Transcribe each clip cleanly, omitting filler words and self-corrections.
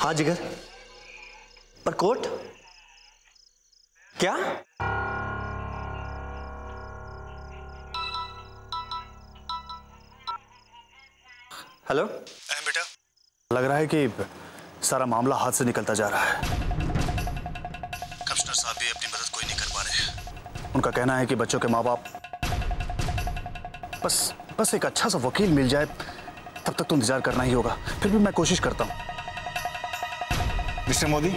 हाँ जिगर, पर कोर्ट क्या? हेलो बेटा, लग रहा है कि सारा मामला हाथ से निकलता जा रहा है। कमिश्नर साहब भी अपनी मदद कोई नहीं कर पा रहे हैं। उनका कहना है कि बच्चों के माँ बाप बस एक अच्छा सा वकील मिल जाए, तब तक तो इंतजार करना ही होगा। फिर भी मैं कोशिश करता हूँ। मिस्टर मोदी,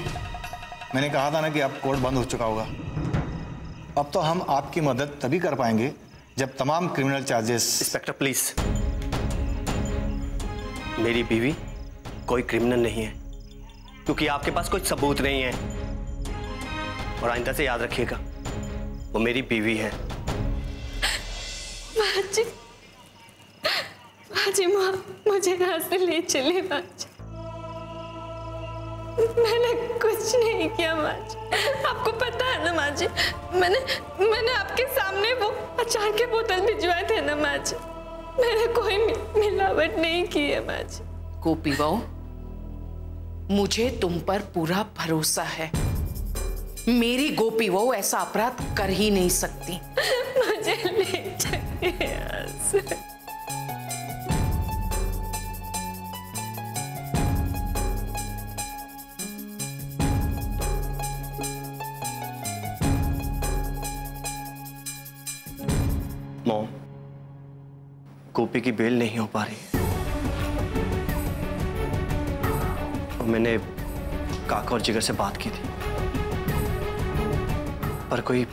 मैंने कहा था ना कि अब कोर्ट बंद हो चुका होगा। अब तो हम आपकी मदद तभी कर पाएंगे जब तमाम क्रिमिनल चार्जेस। इंस्पेक्टर प्लीज, मेरी बीवी कोई क्रिमिनल नहीं है, क्योंकि आपके पास कोई सबूत नहीं है। और आइंदा से याद रखिएगा, वो मेरी बीवी है। माजी, माँ मुझे यहाँ से ले चले। माजी, मैंने कुछ नहीं किया माजी, आपको पता है ना माजी। मैंने आपके सामने वो अचार के बोतल भिजवाए थे ना माजी। मैंने कोई मिलावट नहीं की है माजी। गोपी बहू, मुझे तुम पर पूरा भरोसा है। मेरी गोपी बहू ऐसा अपराध कर ही नहीं सकती। मुझे ले चलिए यहाँ से। मॉम, गोपी की बेल नहीं हो पा रही। और मैंने काका और जिगर से बात की थी, पर कोई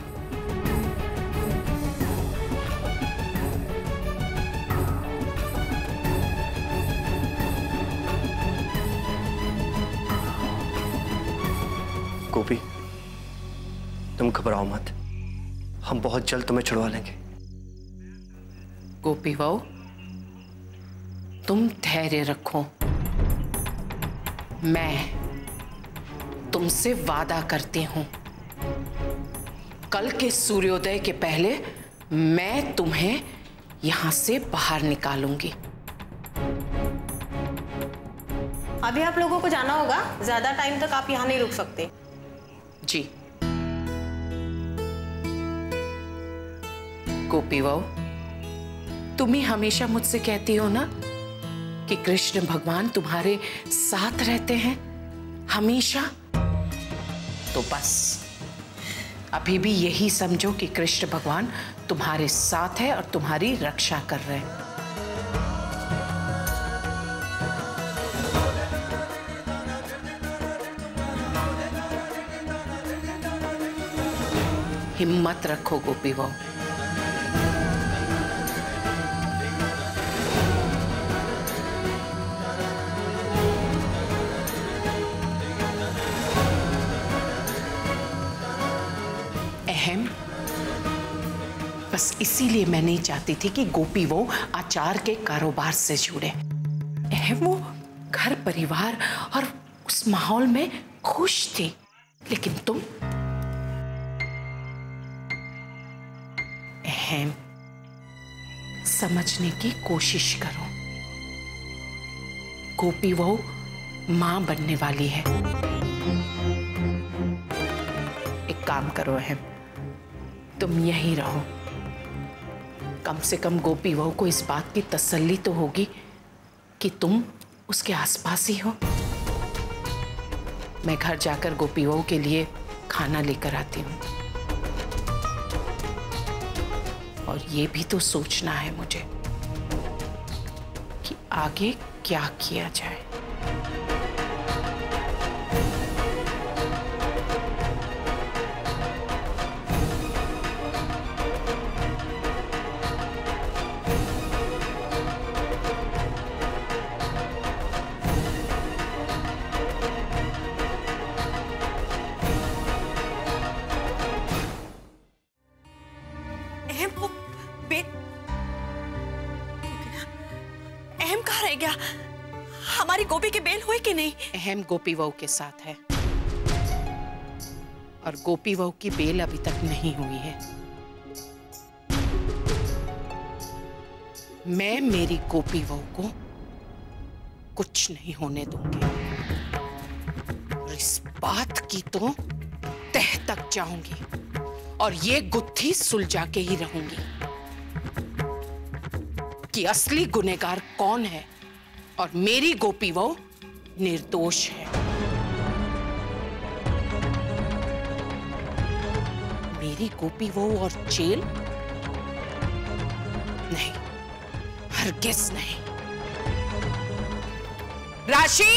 गोपी, तुम घबराओ मत, हम बहुत जल्द तुम्हें छुड़वा लेंगे। गोपी बहू, तुम धैर्य रखो। मैं तुमसे वादा करती हूं, कल के सूर्योदय के पहले मैं तुम्हें यहां से बाहर निकालूंगी। अभी आप लोगों को जाना होगा, ज्यादा टाइम तक आप यहाँ नहीं रुक सकते। जी गोपी बहू, तुम ही हमेशा मुझसे कहती हो ना कि कृष्ण भगवान तुम्हारे साथ रहते हैं हमेशा। तो बस अभी भी यही समझो कि कृष्ण भगवान तुम्हारे साथ है और तुम्हारी रक्षा कर रहे हैं। हिम्मत रखो गोपी बहू। बस इसीलिए मैं नहीं चाहती थी कि गोपी वो आचार के कारोबार से जुड़े। वो घर परिवार और उस माहौल में खुश थी, लेकिन तुम समझने की कोशिश करो। गोपी वो मां बनने वाली है। एक काम करो अहम, तुम यहीं रहो। कम से कम गोपी बहू को इस बात की तसल्ली तो होगी कि तुम उसके आसपास ही हो। मैं घर जाकर गोपी बहू के लिए खाना लेकर आती हूँ। और ये भी तो सोचना है मुझे कि आगे क्या किया जाए। अहम कहाँ रह गया? हमारी गोपी की बेल हुई कि नहीं? अहम गोपी बहू के साथ है और गोपी बहू की बेल अभी तक नहीं हुई है। मैं मेरी गोपी बहू को कुछ नहीं होने दूंगी। इस बात की तो तह तक जाऊंगी और ये गुत्थी सुलझा के ही रहूंगी कि असली गुनहगार कौन है और मेरी गोपी वो निर्दोष है। मेरी गोपी वो और जेल? नहीं, हरगिज नहीं। राशि,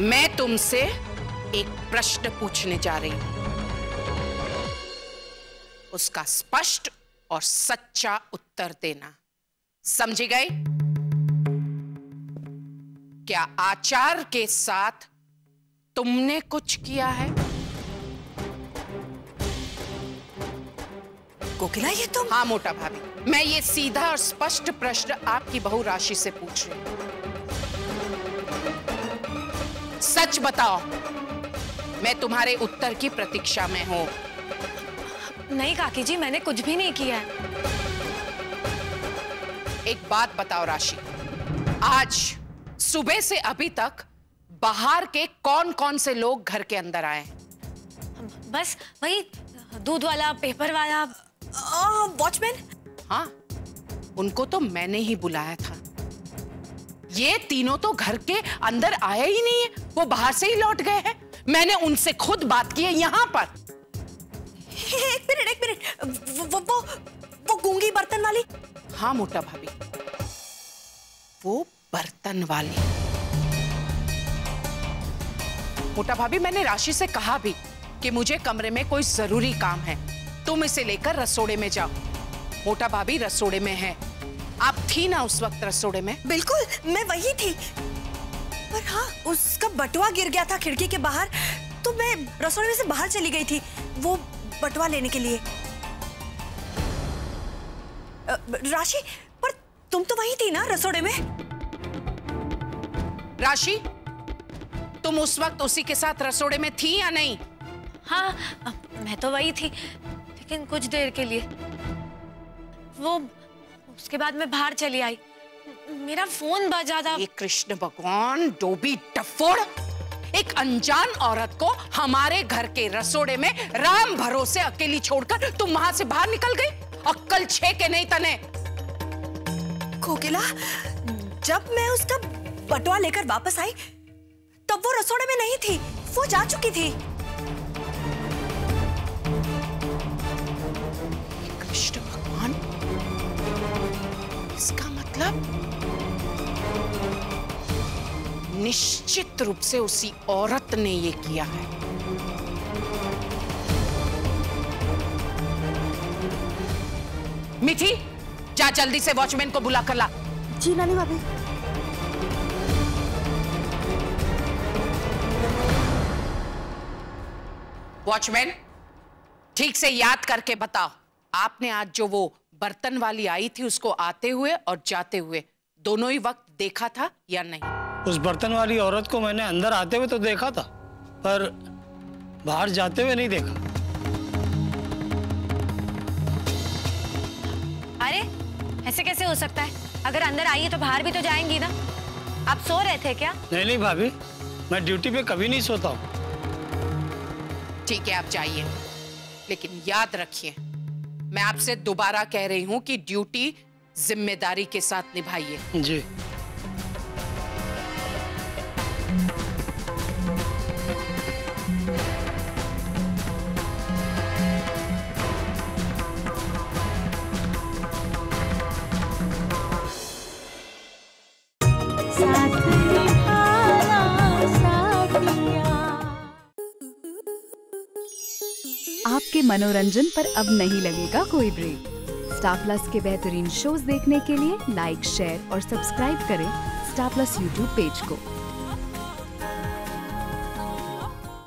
मैं तुमसे एक प्रश्न पूछने जा रही हूं, उसका स्पष्ट और सच्चा उत्तर देना। समझी गई? क्या आचार के साथ तुमने कुछ किया है? कोकिला, ये तुम? हाँ मोटा भाभी, मैं ये सीधा और स्पष्ट प्रश्न आपकी बहू राशि से पूछ रही हूं। सच बताओ, मैं तुम्हारे उत्तर की प्रतीक्षा में हूं। नहीं काकी जी, मैंने कुछ भी नहीं किया है। एक बात बताओ राशि, आज सुबह से अभी तक बाहर के कौन कौन से लोग घर के अंदर आए? बस वही दूध वाला, पेपर वाला, वॉचमैन। हाँ, उनको तो मैंने ही बुलाया था। ये तीनों तो घर के अंदर आए ही नहीं है, वो बाहर से ही लौट गए हैं। मैंने उनसे खुद बात की है यहाँ पर। एक मिनट, वो गूंगी बर्तन वाली? हाँ मोटा भाभी, वो बर्तन वाली। मोटा भाभी, मैंने राशि से कहा भी कि मुझे कमरे में कोई जरूरी काम है, तुम इसे लेकर रसोड़े में जाओ। मोटा भाभी रसोड़े में है। आप थी ना उस वक्त रसोड़े में? बिल्कुल, मैं वही थी। पर हाँ, उसका बटुआ गिर गया था खिड़की के बाहर, तो मैं रसोड़े में से बाहर चली गई थी वो बटुआ लेने के लिए। राशि, पर तुम तो वही थी ना रसोड़े में? राशि, तुम उस वक्त उसी के साथ रसोड़े में थी या नहीं? हाँ, मैं तो वही थी, लेकिन कुछ देर के लिए। वो उसके बाद मैं बाहर चली आई, मेरा फोन बजा था। ये कृष्ण भगवान, डोबी डफोड़, एक अनजान औरत को हमारे घर के रसोड़े में राम भरोसे अकेली छोड़कर तुम वहां से बाहर निकल गई। अक्कल छे के नहीं तने? कोकिला, जब मैं उसका बटुआ लेकर वापस आई तब वो रसोड़े में नहीं थी, वो जा चुकी थी। कृष्ण भगवान, इसका मतलब निश्चित रूप से उसी औरत ने ये किया है। मिठी, जा जल्दी से वॉचमैन को बुला कर ला। जी नानी भाभी। वॉचमैन, ठीक से याद करके बताओ, आपने आज जो वो बर्तन वाली आई थी उसको आते हुए और जाते हुए दोनों ही वक्त देखा था या नहीं? उस बर्तन वाली औरत को मैंने अंदर आते हुए तो देखा था, पर बाहर जाते हुए नहीं देखा। अरे ऐसे कैसे हो सकता है? अगर अंदर आई है तो बाहर भी तो जाएंगी ना। आप सो रहे थे क्या? नहीं भाभी, मैं ड्यूटी पे कभी नहीं सोता हूँ। ठीक है, आप जाइए, लेकिन याद रखिए, मैं आपसे दोबारा कह रही हूं कि ड्यूटी जिम्मेदारी के साथ निभाइए। जी। आपके मनोरंजन पर अब नहीं लगेगा कोई ब्रेक। स्टार प्लस के बेहतरीन शोज देखने के लिए लाइक, शेयर और सब्सक्राइब करें स्टार प्लस यूट्यूब पेज को।